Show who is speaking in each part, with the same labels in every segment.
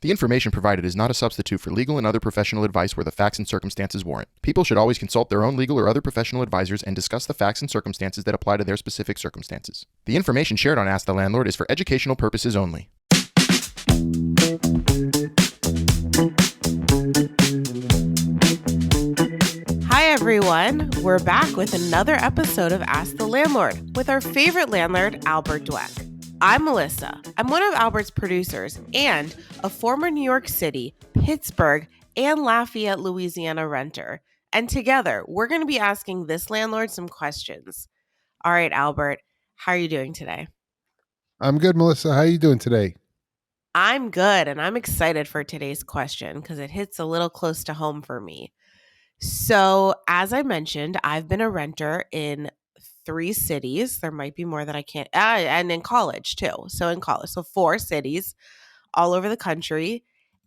Speaker 1: The information provided is not a substitute for legal and other professional advice where the facts and circumstances warrant. People should always consult their own legal or other professional advisors and discuss the facts and circumstances that apply to their specific circumstances. The information shared on Ask the Landlord is for educational purposes only.
Speaker 2: Hi everyone, we're back with another episode of Ask the Landlord with our favorite landlord, Albert Dweck. I'm Melissa. I'm one of Albert's producers and a former New York City, Pittsburgh, and Lafayette, Louisiana renter. And together, we're going to be asking this landlord some questions. All right, Albert, how are you doing today?
Speaker 3: I'm good, Melissa. How are you doing today?
Speaker 2: I'm good, and I'm excited for today's question because it hits a little close to home for me. So, as I mentioned, I've been a renter in 3 cities. There might be more that I can't, and in college too. So, in college, so 4 cities all over the country.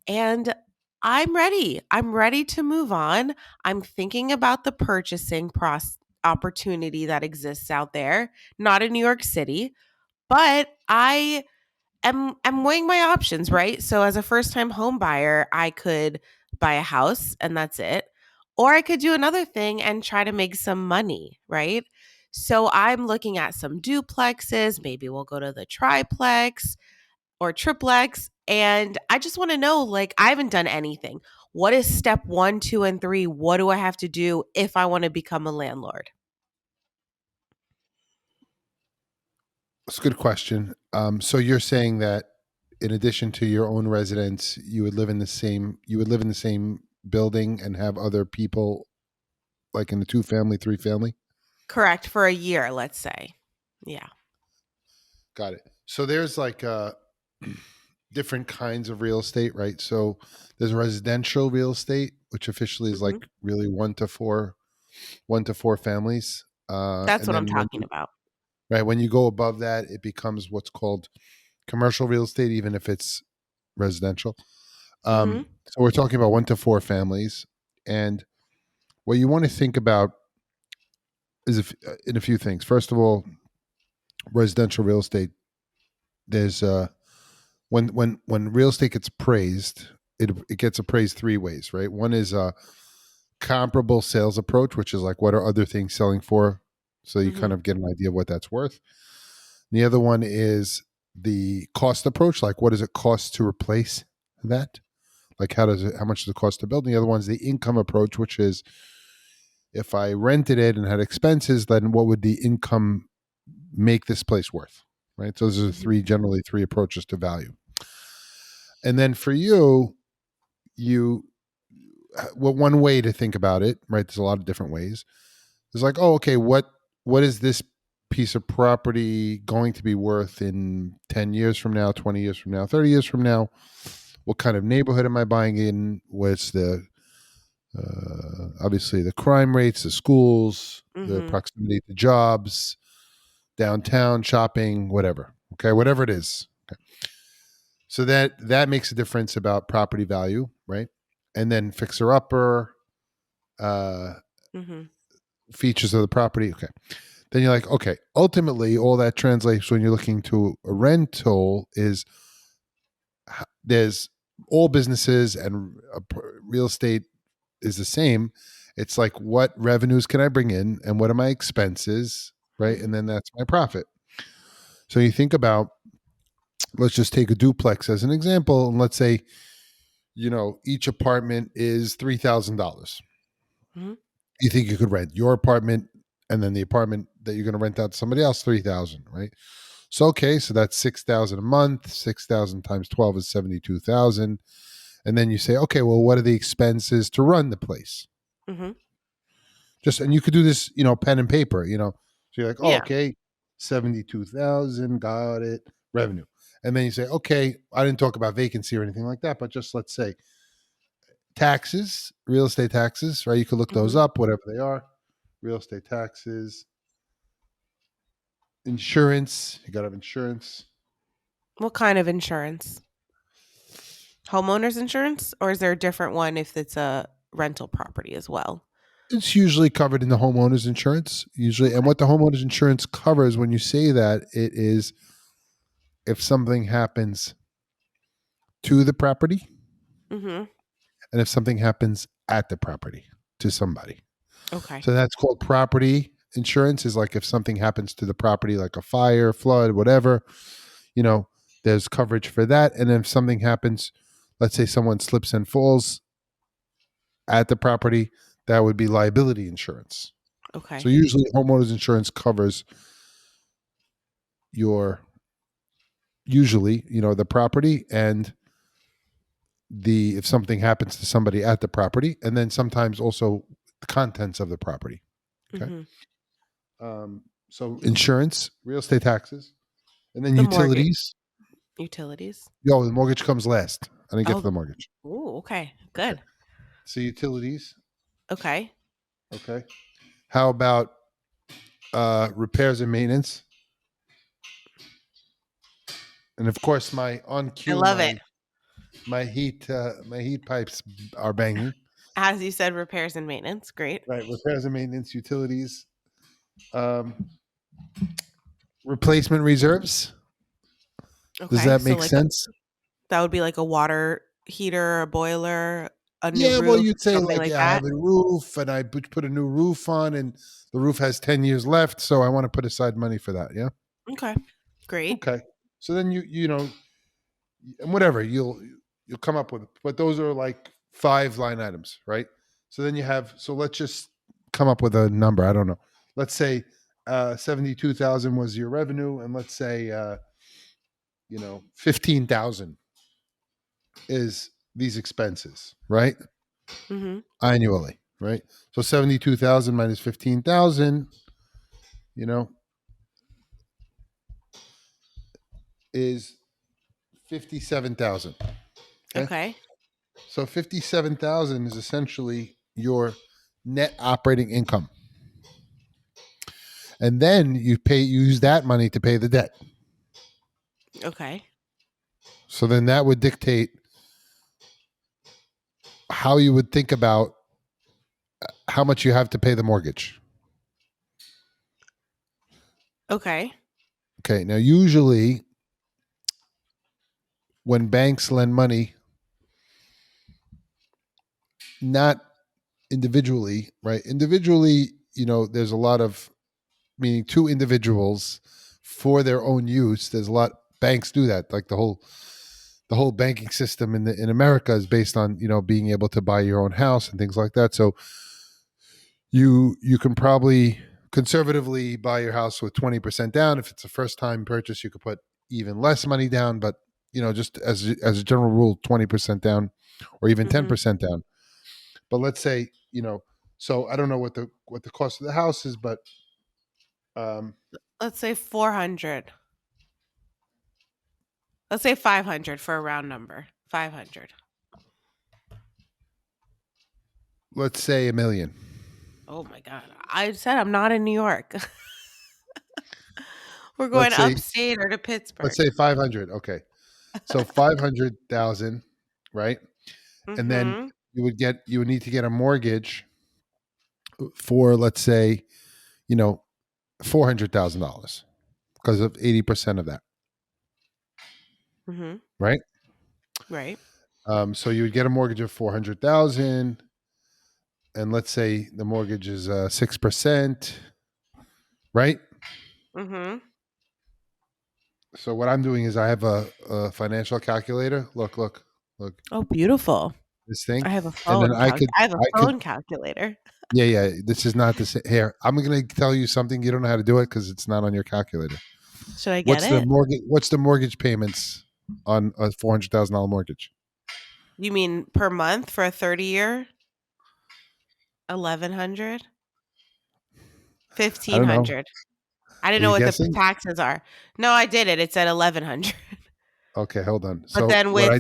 Speaker 2: And I'm ready. I'm ready to move on. I'm thinking about the purchasing opportunity that exists out there, not in New York City, but I'm weighing my options, right? So as a first-time home buyer, I could buy a house and that's it. Or I could do another thing and try to make some money, right? So I'm looking at some duplexes. Maybe we'll go to the triplex or triplex. And I just want to know, like, I haven't done anything. What is step 1, 2, and 3? What do I have to do if I want to become a landlord?
Speaker 3: That's a good question. So you're saying that in addition to your own residence, you would live in the same building and have other people like in the 2-family, 3-family?
Speaker 2: Correct. For a year, let's say. Yeah.
Speaker 3: Got it. So there's like different kinds of real estate, right? So there's residential real estate, which officially is like really 1 to 4 families.
Speaker 2: That's what I'm talking about.
Speaker 3: Right. When you go above that, it becomes what's called commercial real estate, even if it's residential. So we're talking about 1 to 4 families. And what you want to think about is in a few things. First of all, residential real estate, there's when real estate gets appraised, it gets appraised 3 ways, right? One is a comparable sales approach, which is like what are other things selling for? So you kind of get an idea of what that's worth. And the other one is the cost approach, like what does it cost to replace that? Like how much does it cost to build? And the other one is the income approach, which is if I rented it and had expenses, then what would the income make this place worth? Right. So those are generally 3 approaches to value. And then for you, one way to think about it, right? There's a lot of different ways. It's like, oh, okay, what is this piece of property going to be worth in 10 years from now, 20 years from now, 30 years from now? What kind of neighborhood am I buying in? What's the obviously the crime rates, the schools, the proximity to jobs, downtown shopping, whatever. Okay, whatever it is. Okay. So that makes a difference about property value, right? And then fixer upper, features of the property. Okay. Then you're like, okay, ultimately all that translates when you're looking to a rental is there's all businesses and real estate is the same. It's like what revenues can I bring in and what are my expenses, right? And then that's my profit. So you think about, let's just take a duplex as an example. And let's say, each apartment is $3,000. You think you could rent your apartment and then the apartment that you're going to rent out to somebody else, $3,000, right? So, okay, so that's $6,000 a month. 6,000 times 12 is 72,000. And then you say, okay, well, what are the expenses to run the place? And you could do this, pen and paper, So you're like, oh, okay, 72,000, got it, revenue. And then you say, okay, I didn't talk about vacancy or anything like that, but just let's say taxes, real estate taxes, right? You could look those up, whatever they are. Real estate taxes, insurance. You got to have insurance.
Speaker 2: What kind of insurance? Homeowners insurance? Or is there a different one if it's a rental property as well?
Speaker 3: It's usually covered in the homeowners insurance, usually. And what the homeowners insurance covers when you say that, it is if something happens to the property,
Speaker 2: Mm-hmm.
Speaker 3: and if something happens at the property to somebody.
Speaker 2: Okay.
Speaker 3: So that's called property insurance. Is like if something happens to the property, like a fire, flood, whatever, there's coverage for that. And if something happens, let's say someone slips and falls at the property, that would be liability insurance.
Speaker 2: Okay.
Speaker 3: So usually homeowners insurance covers the property and if something happens to somebody at the property, and then sometimes also the contents of the property. Okay.
Speaker 2: Mm-hmm.
Speaker 3: So insurance, real estate taxes, and then
Speaker 2: The mortgage.
Speaker 3: utilities.
Speaker 2: Utilities.
Speaker 3: The mortgage comes last. I didn't get to the mortgage.
Speaker 2: Oh, okay. Good.
Speaker 3: Okay. So utilities.
Speaker 2: Okay.
Speaker 3: Okay. How about repairs and maintenance? And of course, my on cue,
Speaker 2: I love it.
Speaker 3: my heat pipes are banging.
Speaker 2: As you said, repairs and maintenance. Great.
Speaker 3: Right. Repairs and maintenance, utilities, replacement reserves.
Speaker 2: Okay.
Speaker 3: Does that
Speaker 2: So
Speaker 3: make
Speaker 2: like
Speaker 3: sense?
Speaker 2: that would be like a water heater, a boiler, a new
Speaker 3: Yeah,
Speaker 2: roof,
Speaker 3: well, you'd say
Speaker 2: something
Speaker 3: like,
Speaker 2: like
Speaker 3: I
Speaker 2: that.
Speaker 3: have a roof and I put a new roof on and the roof has 10 years left. So I want to put aside money for that. Yeah.
Speaker 2: Okay. Great.
Speaker 3: Okay. So then and whatever you'll come up with, but those are like 5 line items, right? So then let's just come up with a number. I don't know. Let's say 72,000 was your revenue. And let's say, 15,000 is these expenses, right?
Speaker 2: Mm-hmm.
Speaker 3: Annually, right? So 72,000 minus 15,000, is 57,000.
Speaker 2: Okay.
Speaker 3: So 57,000 is essentially your net operating income. And then you use that money to pay the debt.
Speaker 2: Okay.
Speaker 3: So then that would dictate how you would think about how much you have to pay the mortgage.
Speaker 2: Okay.
Speaker 3: Okay. Now, usually when banks lend money, not individually, right? Individually, there's a lot of, meaning two individuals for their own use. There's a lot, banks do that. Like the whole banking system in America is based on, being able to buy your own house and things like that. So you can probably conservatively buy your house with 20% down. If it's a first time purchase, you could put even less money down, but just as a general rule, 20% down or even 10% down. But let's say, so I don't know what the cost of the house is, but
Speaker 2: let's say 400. Let's say 500 for a round number. 500.
Speaker 3: let's say $1 million.
Speaker 2: Oh my God. I said I'm not in New York. We're going
Speaker 3: Let's say-
Speaker 2: upstate or to Pittsburgh.
Speaker 3: Let's say 500. Okay. So 500,000, right? And then you would need to get a mortgage for, let's say, $400,000 because of 80% of that.
Speaker 2: Mm-hmm.
Speaker 3: Right?
Speaker 2: Right.
Speaker 3: So you would get a mortgage of 400,000, and let's say the mortgage is 6%, right?
Speaker 2: Mm-hmm.
Speaker 3: So what I'm doing is I have a financial calculator. Look.
Speaker 2: Oh, beautiful.
Speaker 3: This thing.
Speaker 2: I have a phone. I have a phone calculator.
Speaker 3: Yeah. This is not the same. Here, I'm going to tell you something. You don't know how to do it because it's not on your calculator.
Speaker 2: Should I get it?
Speaker 3: What's the mortgage payments on a $400,000 mortgage?
Speaker 2: You mean per month for a 30-year? 1,100? 1,500. I didn't know what the taxes are. No, I did it. It said 1,100.
Speaker 3: Okay, hold on.
Speaker 2: But
Speaker 3: So
Speaker 2: then
Speaker 3: what I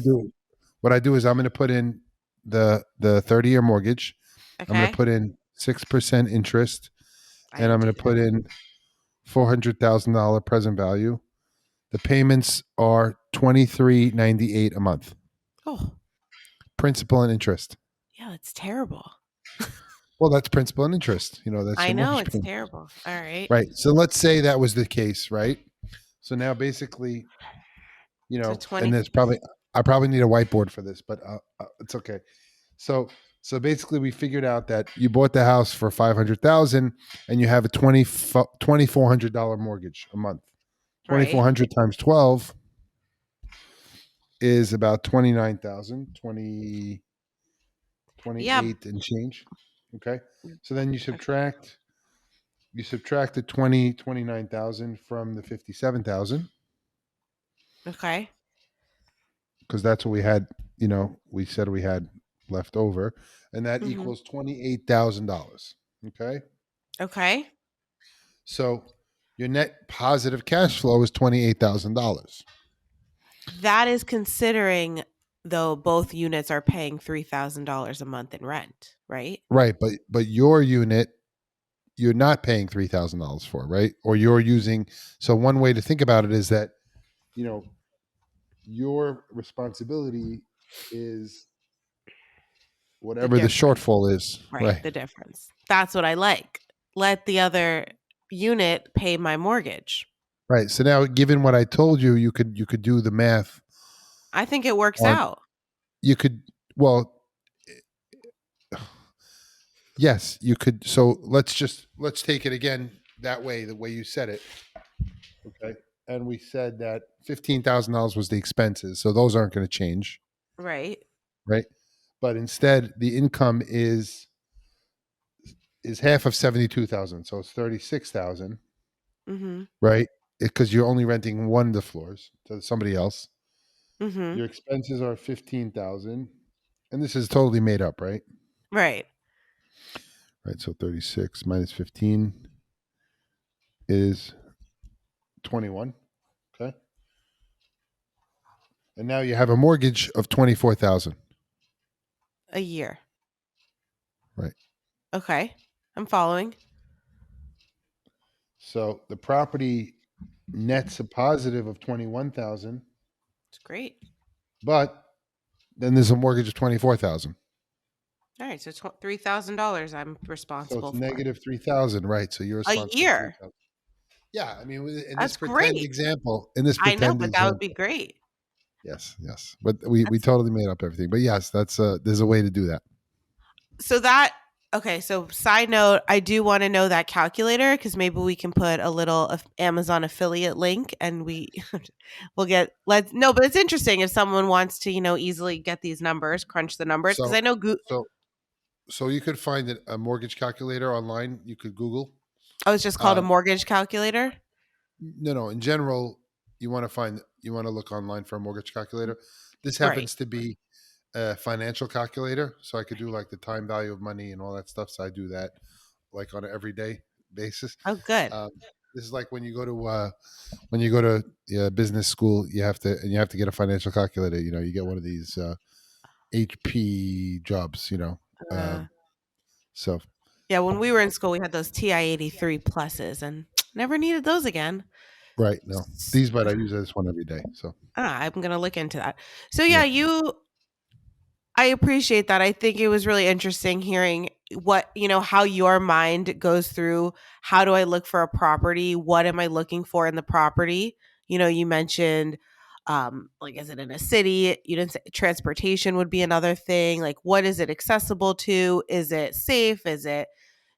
Speaker 3: do is I'm going to put in the 30-year mortgage.
Speaker 2: Okay.
Speaker 3: I'm going to put in 6% interest, and I'm going to put in $400,000 present value. The payments are $23.98 a month.
Speaker 2: Oh,
Speaker 3: principal and interest.
Speaker 2: Yeah, that's terrible.
Speaker 3: Well, that's principal and interest. That's
Speaker 2: I know it's
Speaker 3: payment.
Speaker 2: terrible. All right.
Speaker 3: Right. So let's say that was the case, right? So now basically,
Speaker 2: So 20,
Speaker 3: and there's probably I probably need a whiteboard for this, but it's okay. So so basically, we figured out that you bought the house for 500,000, and you have a $2,400 mortgage a month.
Speaker 2: Right.
Speaker 3: 2,400 times 12 is about 29,000, 20
Speaker 2: Yeah.
Speaker 3: 28 and change. Okay, so then
Speaker 2: Okay.
Speaker 3: you subtract the 29,000 from the 57,000
Speaker 2: Okay.
Speaker 3: because that's what we had. We said we had left over, and that
Speaker 2: Hmm.
Speaker 3: equals $28,000. Okay,
Speaker 2: Okay.
Speaker 3: so your net positive cash flow is $28,000.
Speaker 2: That is considering though both units are paying $3,000 a month in rent, right?
Speaker 3: Right, but your unit you're not paying $3,000 for, right? Or you're using. So one way to think about it is that you know your responsibility is
Speaker 2: The
Speaker 3: whatever the
Speaker 2: difference.
Speaker 3: shortfall is,
Speaker 2: Right.
Speaker 3: right?
Speaker 2: The difference. That's what I like. Let the other unit pay my mortgage.
Speaker 3: Right. So now, given what I told you, you could do the math
Speaker 2: I think it works
Speaker 3: on.
Speaker 2: out.
Speaker 3: You could well, yes, you could. So let's take it again that way, the way you said it. Okay. And we said that $15,000 was the expenses, so those aren't going to change,
Speaker 2: Right.
Speaker 3: right? But instead, the income is half of 72,000, so it's 36,000,
Speaker 2: Mm-hmm.
Speaker 3: right? Because you're only renting one of the floors to somebody else.
Speaker 2: Mm-hmm.
Speaker 3: Your expenses are 15,000, and this is totally made up, right?
Speaker 2: Right.
Speaker 3: Right. So 36 minus 15 is 21. Okay. And now you have a mortgage of 24,000.
Speaker 2: A year.
Speaker 3: Right.
Speaker 2: Okay. I'm following.
Speaker 3: So the property nets a positive of 21,000,
Speaker 2: It's great.
Speaker 3: but then there's a mortgage of 24,000.
Speaker 2: All right. So $3,000 I'm
Speaker 3: So
Speaker 2: responsible
Speaker 3: it's
Speaker 2: for
Speaker 3: negative 3,000, right? So you're
Speaker 2: a
Speaker 3: responsible for
Speaker 2: year.
Speaker 3: 3,000. Yeah, I mean,
Speaker 2: That's great.
Speaker 3: in this
Speaker 2: I know,
Speaker 3: pretend
Speaker 2: but that would be
Speaker 3: example,
Speaker 2: great.
Speaker 3: yes, yes, but we
Speaker 2: That's
Speaker 3: totally made up everything. But yes, that's there's a way to do that.
Speaker 2: so that okay, so side note, I do want to know that calculator because maybe we can put a little Amazon affiliate link and we'll get let's no, but it's interesting if someone wants to, easily get these numbers, crunch the numbers because
Speaker 3: So
Speaker 2: I know
Speaker 3: so so you could find a mortgage calculator online. You could Google.
Speaker 2: oh, it's just called a
Speaker 3: Um,
Speaker 2: mortgage calculator.
Speaker 3: no, in general, you want to look online for a mortgage calculator. This
Speaker 2: Right.
Speaker 3: happens to be a financial calculator, so I could do like the time value of money and all that stuff. So I do that like on an everyday basis.
Speaker 2: Oh, good.
Speaker 3: Um, this is like when you go to business school, you have to get a financial calculator. You get one of these HP jobs.
Speaker 2: Uh,
Speaker 3: So
Speaker 2: yeah, when we were in school, we had those TI-83 pluses and never needed those again.
Speaker 3: right, no, but I use this one every day. So
Speaker 2: I'm gonna look into that. So yeah,
Speaker 3: yeah.
Speaker 2: I appreciate that. I think it was really interesting hearing how your mind goes through how do I look for a property? What am I looking for in the property? You mentioned like is it in a city? You didn't say transportation would be another thing. Like what is it accessible to? Is it safe? Is it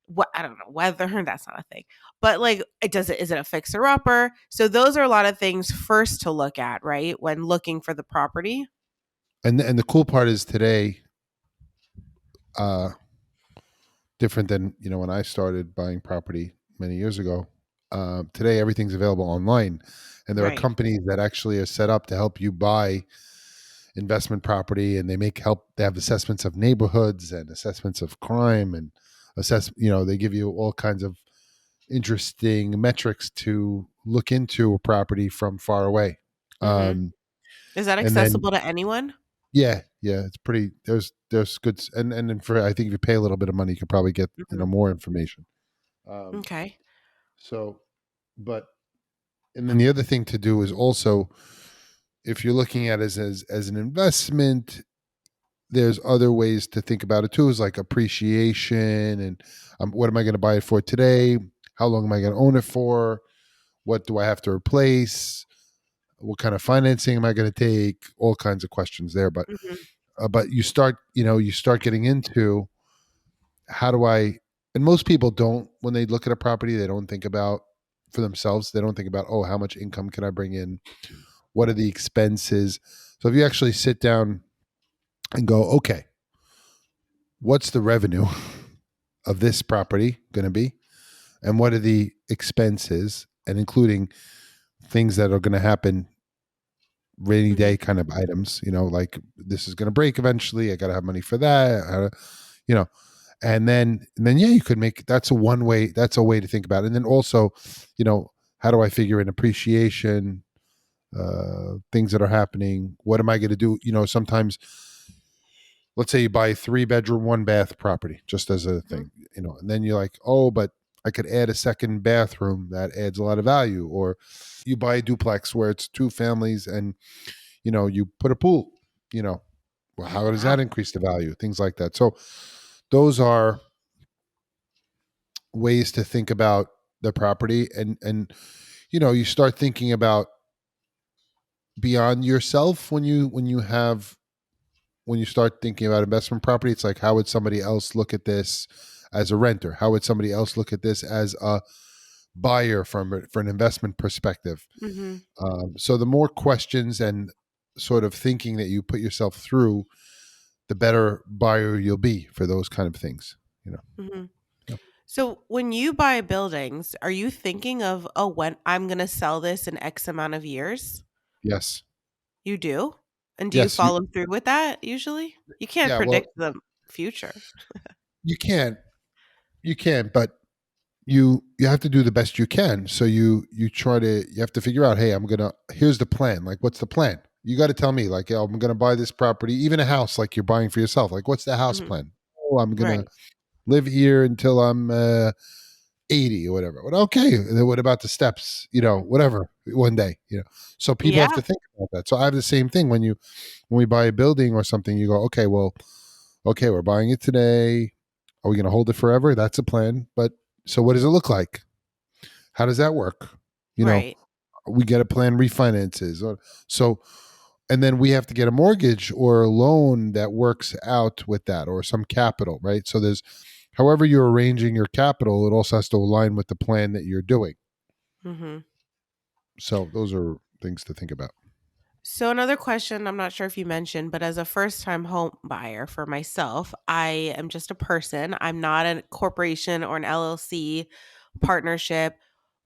Speaker 2: what I don't know, weather, that's not a thing. But like is it a fixer upper? So those are a lot of things first to look at, right? When looking for the property.
Speaker 3: And the cool part is today, uh, different than when I started buying property many years ago. Today, everything's available online, and there are
Speaker 2: Right.
Speaker 3: companies that actually are set up to help you buy investment property, and they have assessments of neighborhoods and assessments of crime and they give you all kinds of interesting metrics to look into a property from far away.
Speaker 2: Mhm.
Speaker 3: Um,
Speaker 2: Is that
Speaker 3: and then
Speaker 2: accessible to anyone?
Speaker 3: yeah, it's pretty. There's good and then for I think if you pay a little bit of money, you could probably get
Speaker 2: Mhm.
Speaker 3: more information. Um,
Speaker 2: Okay.
Speaker 3: so, but and then the other thing to do is also if you're looking at it as an investment, there's other ways to think about it too. Is like appreciation and what am I going to buy it for today? How long am I going to own it for? What do I have to replace? What kind of financing am I going to take? All kinds of questions there.
Speaker 2: Mhm.
Speaker 3: But you start, you start getting into how do I, and most people don't, when they look at a property, they don't think about for themselves. They don't think about, oh, how much income can I bring in? What are the expenses? So if you actually sit down and go, okay, what's the revenue of this property going to be? And what are the expenses, and including things that are going to happen, rainy
Speaker 2: Mhm.
Speaker 3: day kind of items, like this is going to break eventually. I got to have money for that, you know, and then yeah, you could make, that's a way to think about it. And then also, how do I figure in appreciation, things that are happening? What am I going to do? Sometimes, let's say you buy a 3-bedroom, 1-bath property, just as a
Speaker 2: Mhm.
Speaker 3: thing, and then you're like, oh, but I could add a second bathroom that adds a lot of value. Or you buy a duplex where it's 2 families and, you put a pool, you know, well, how does
Speaker 2: Wow.
Speaker 3: that increase the value? Things like that. So those are ways to think about the property. And you start thinking about beyond yourself when you start thinking about investment property. It's like, how would somebody else look at this as a renter? How would somebody else look at this as a buyer for an investment perspective?
Speaker 2: Mhm.
Speaker 3: So the more questions and sort of thinking that you put yourself through, the better buyer you'll be for those kind of things.
Speaker 2: Mhm.
Speaker 3: Yeah.
Speaker 2: So when you buy buildings, are you thinking of, oh, when I'm going to sell this in X amount of years?
Speaker 3: Yes.
Speaker 2: You do? And do you
Speaker 3: Yes.
Speaker 2: follow through with that usually? You can't
Speaker 3: Yeah. Well,
Speaker 2: predict the future.
Speaker 3: you can't. You can't. But you have to do the best you can. So you have to figure out, hey, here's the plan. Like, what's the plan? You got to tell me, like, oh, I'm gonna buy this property, even a house, like you're buying for yourself. Like, what's the house
Speaker 2: Mhm.
Speaker 3: plan? Oh, I'm gonna
Speaker 2: Right.
Speaker 3: live here until I'm 80 or whatever. Well, okay. And then what about the steps? Whatever. One day. So people have
Speaker 2: Yeah.
Speaker 3: to think about that. So I have the same thing when we buy a building or something. You go, okay, well, okay, we're buying it today. Are we going to hold it forever? That's a plan. But so what does it look like? How does that work? You know,
Speaker 2: Right.
Speaker 3: we get a plan refinances. So, and then we have to get a mortgage or a loan that works out with that, or some capital, right? So however you're arranging your capital, it also has to align with the plan that you're doing.
Speaker 2: Mhm.
Speaker 3: So those are things to think about.
Speaker 2: So another question, I'm not sure if you mentioned, but as a first-time home buyer for myself, I am just a person. I'm not a corporation or an LLC partnership.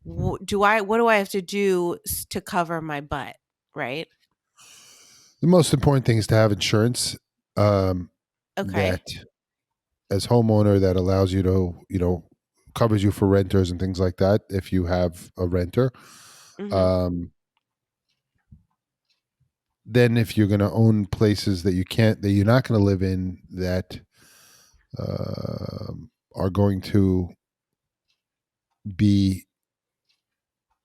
Speaker 2: What do I have to do to cover my butt, right?
Speaker 3: The most important thing is to have insurance, that
Speaker 2: Okay.
Speaker 3: as homeowner, that allows you to, covers you for renters and things like that. If you have a renter,
Speaker 2: Mhm.
Speaker 3: um, then if you're going to own places that you're not going to live in, that are going to be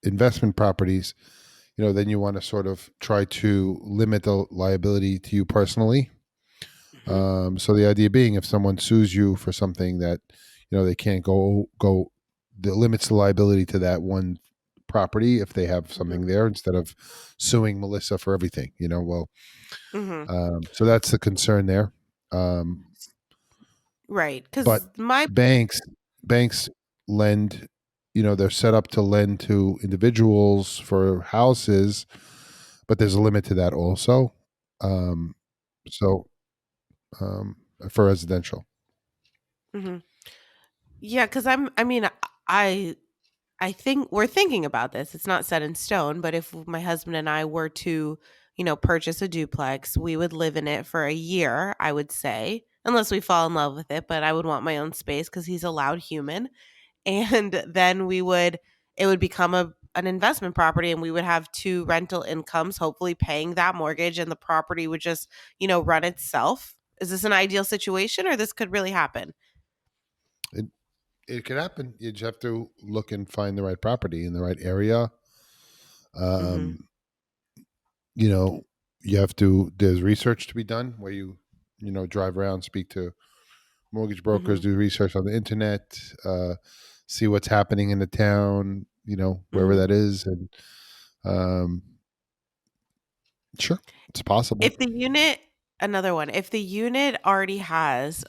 Speaker 3: investment properties, then you want to sort of try to limit the liability to you personally.
Speaker 2: Mhm.
Speaker 3: So the idea being, if someone sues you for something that they can't go, that limits the liability to that one property if they have
Speaker 2: Mhm.
Speaker 3: something there, instead of suing Melissa for everything. Well,
Speaker 2: Mhm.
Speaker 3: so that's the concern there. Um,
Speaker 2: Right.
Speaker 3: but
Speaker 2: Cuz my
Speaker 3: banks lend, they're set up to lend to individuals for houses, but there's a limit to that also. Um, so for residential.
Speaker 2: Mhm. Yeah, cuz I mean I I think we're thinking about this. It's not set in stone, but if my husband and I were to, purchase a duplex, we would live in it for a year, I would say, unless we fall in love with it. But I would want my own space because he's a loud human. And then it would become an investment property and we would have two rental incomes, hopefully paying that mortgage and the property would just, run itself. Is this an ideal situation or this could really happen?
Speaker 3: It it could happen. You just have to look and find the right property in the right area.
Speaker 2: Mm-hmm.
Speaker 3: Um, you know, you have to. There's research to be done where you drive around, speak to mortgage brokers,
Speaker 2: Mm-hmm.
Speaker 3: do research on the internet, see what's happening in the town, wherever
Speaker 2: Mm-hmm.
Speaker 3: that is, and um, Sure, it's possible.
Speaker 2: If the unit, another one, if the unit already has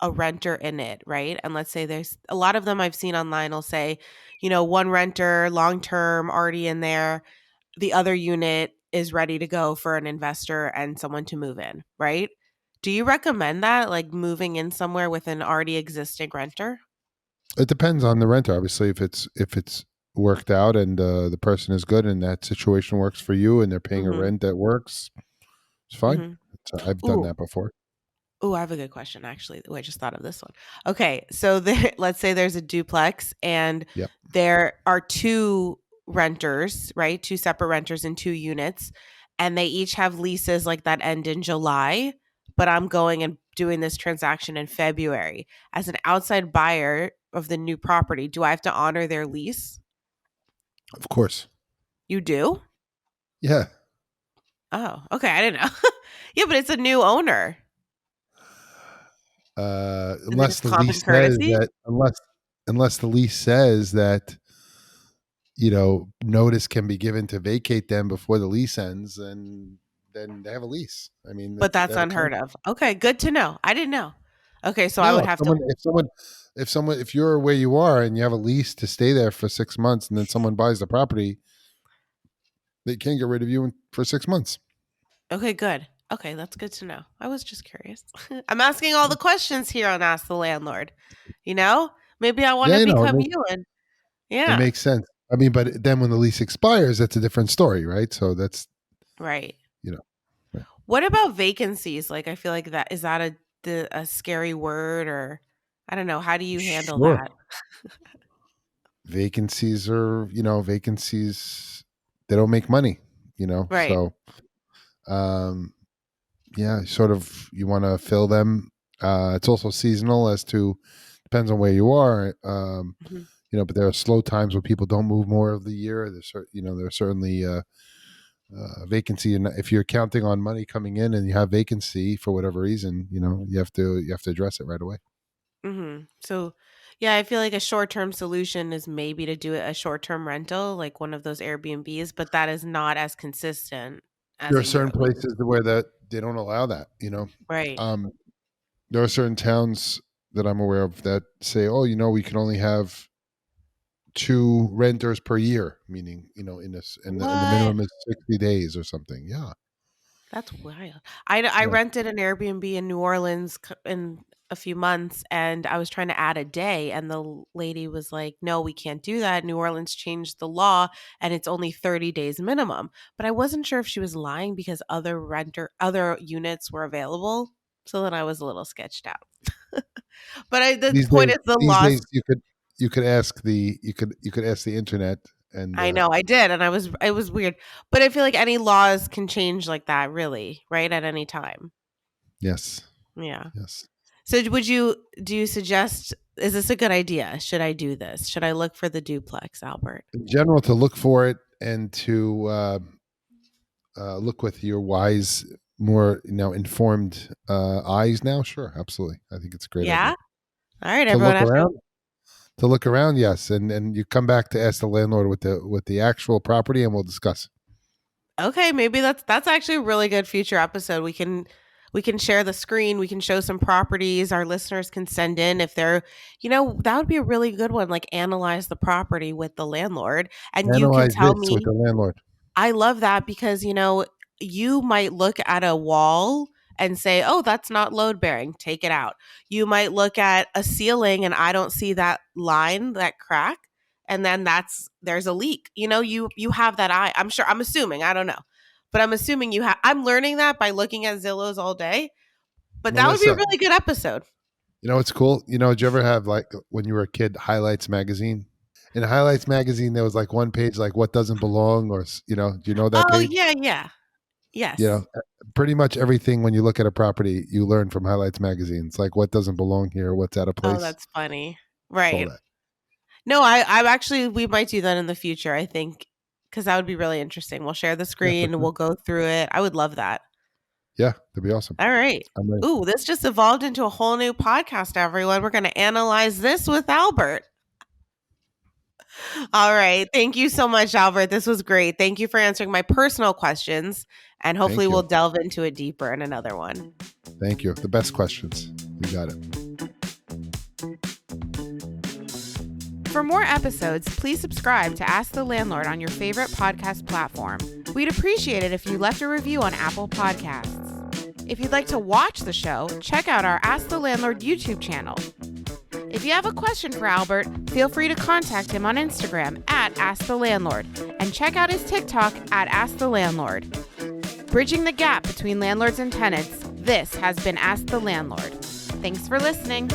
Speaker 2: a renter in it, right? And let's say there's a lot of them I've seen online will say, one renter, long term, already in there. The other unit is ready to go for an investor and someone to move in, right? Do you recommend that, like moving in somewhere with an already existing renter?
Speaker 3: It depends on the renter, obviously. If it's worked out and the person is good and that situation works for you and they're paying a
Speaker 2: Mm-hmm.
Speaker 3: rent that works, it's fine.
Speaker 2: Mm-hmm.
Speaker 3: I've done
Speaker 2: Ooh,
Speaker 3: that before.
Speaker 2: I have a good question actually. Oh, I just thought of this one. Okay, so let's say there's a duplex and
Speaker 3: Yep.
Speaker 2: there are two renters, right? Two separate renters in two units, and they each have leases like that end in July, but I'm going and doing this transaction in February. As an outside buyer of the new property, do I have to honor their lease?
Speaker 3: Of course.
Speaker 2: You do?
Speaker 3: Yeah.
Speaker 2: Oh, okay, I didn't know. Yeah, but it's a new owner. Is it
Speaker 3: Unless
Speaker 2: just
Speaker 3: the
Speaker 2: common
Speaker 3: lease says
Speaker 2: courtesy?
Speaker 3: that, unless the lease says that, notice can be given to vacate them before the lease ends, and then they have a lease. I mean,
Speaker 2: But
Speaker 3: they
Speaker 2: that's
Speaker 3: have a
Speaker 2: unheard
Speaker 3: contract.
Speaker 2: of. Okay, good to know. I didn't know. Okay, so I
Speaker 3: No,
Speaker 2: would have to.
Speaker 3: if you're where you are and you have a lease to stay there for 6 months, and then someone buys the property, they can't get rid of you for 6 months.
Speaker 2: Okay, good. Okay, that's good to know. I was just curious. I'm asking all the questions here on Ask the Landlord. You know, maybe I want
Speaker 3: Yeah,
Speaker 2: to
Speaker 3: I know.
Speaker 2: become you. And
Speaker 3: It
Speaker 2: yeah,
Speaker 3: makes sense. I mean, but then when the lease expires, that's a different story, right? So that's
Speaker 2: right.
Speaker 3: you know, right.
Speaker 2: What about vacancies? Like, I feel like that a scary word, or I don't know. How do you handle
Speaker 3: Sure.
Speaker 2: that?
Speaker 3: Vacancies, they don't make money,
Speaker 2: Right.
Speaker 3: so um yeah, sort of you want to fill them. It's also seasonal as to depends on where you are.
Speaker 2: Mhm.
Speaker 3: But there are slow times where people don't move more of the year. There's certainly vacancy, and if you're counting on money coming in and you have vacancy for whatever reason, you have to address it right away.
Speaker 2: So, yeah, I feel like a short term solution is maybe to do a short term rental, like one of those Airbnbs, but that is not as consistent as
Speaker 3: There
Speaker 2: a
Speaker 3: are certain
Speaker 2: yearly.
Speaker 3: places where that they don't allow that.
Speaker 2: Right.
Speaker 3: Um, there are certain towns that I'm aware of that say, "Oh, we can only have two renters per year," meaning in this, and the
Speaker 2: What?
Speaker 3: minimum is 60 days or something. Yeah,
Speaker 2: That's wild. I
Speaker 3: yeah.
Speaker 2: rented an Airbnb in New Orleans in a few months, and I was trying to add a day, and the lady was like, "No, we can't do that. New Orleans changed the law, and it's only 30 days minimum." But I wasn't sure if she was lying because other units were available. So then I was a little sketched out. But the
Speaker 3: These
Speaker 2: point
Speaker 3: days,
Speaker 2: is the
Speaker 3: these
Speaker 2: law.
Speaker 3: days, you could ask the internet, and
Speaker 2: I know I did, and it was weird. But I feel like any laws can change like that, really, right? At any time.
Speaker 3: yes,
Speaker 2: Yeah.
Speaker 3: yes.
Speaker 2: So do you suggest, is this a good idea? Should I do this? Should I look for the duplex, Albert?
Speaker 3: In general, to look for it and to look with your wise, more informed eyes. Now, sure, absolutely. I think it's a great idea
Speaker 2: Yeah? All right,
Speaker 3: to
Speaker 2: everyone
Speaker 3: look
Speaker 2: have to.
Speaker 3: around. To look around, yes, and you come back to ask the landlord with the actual property, and we'll discuss.
Speaker 2: Okay, maybe that's actually a really good future episode. We can share the screen, we can show some properties. Our listeners can send in if they're, that would be a really good one, like analyze the property with the landlord and you can
Speaker 3: Analyze
Speaker 2: tell
Speaker 3: this with
Speaker 2: me.
Speaker 3: the landlord.
Speaker 2: I love that because, you might look at a wall and say, oh, that's not load bearing, take it out. You might look at a ceiling and I don't see that line, that crack. And then there's a leak. You have that eye. I'm assuming, I don't know. But I'm assuming I'm learning that by looking at Zillows all day. But that would be a
Speaker 3: Melissa,
Speaker 2: really good episode.
Speaker 3: what's cool? Did you ever have, like, when you were a kid, Highlights magazine? In Highlights magazine, there was like one page like what doesn't belong, or do you know that
Speaker 2: Oh,
Speaker 3: page?
Speaker 2: yeah, yeah.
Speaker 3: You
Speaker 2: Yes.
Speaker 3: know, pretty much everything when you look at a property, you learn from Highlights magazine. It's like what doesn't belong here, what's out of
Speaker 2: Oh,
Speaker 3: place.
Speaker 2: that's funny.
Speaker 3: It's all
Speaker 2: Right.
Speaker 3: that.
Speaker 2: No, I'm actually, we might do that in the future, I think, because that would be really interesting. We'll share the
Speaker 3: Yeah, for
Speaker 2: screen and
Speaker 3: sure.
Speaker 2: we'll go through it. I would love that.
Speaker 3: Yeah, that'd be awesome.
Speaker 2: All right.
Speaker 3: I'm ready.
Speaker 2: Ooh, this just evolved into a whole new podcast, everyone. We're going to analyze this with Albert. All right. Thank you so much, Albert. This was great. Thank you for answering my personal questions. And hopefully
Speaker 3: Thank you.
Speaker 2: we'll delve into it deeper in another one.
Speaker 3: Thank you. The best questions. You got it.
Speaker 4: For more episodes, please subscribe to Ask the Landlord on your favorite podcast platform. We'd appreciate it if you left a review on Apple Podcasts. If you'd like to watch the show, check out our Ask the Landlord YouTube channel. If you have a question for Albert, feel free to contact him on Instagram at Ask the Landlord and check out his TikTok at Ask the Landlord. Bridging the gap between landlords and tenants, this has been Ask the Landlord. Thanks for listening.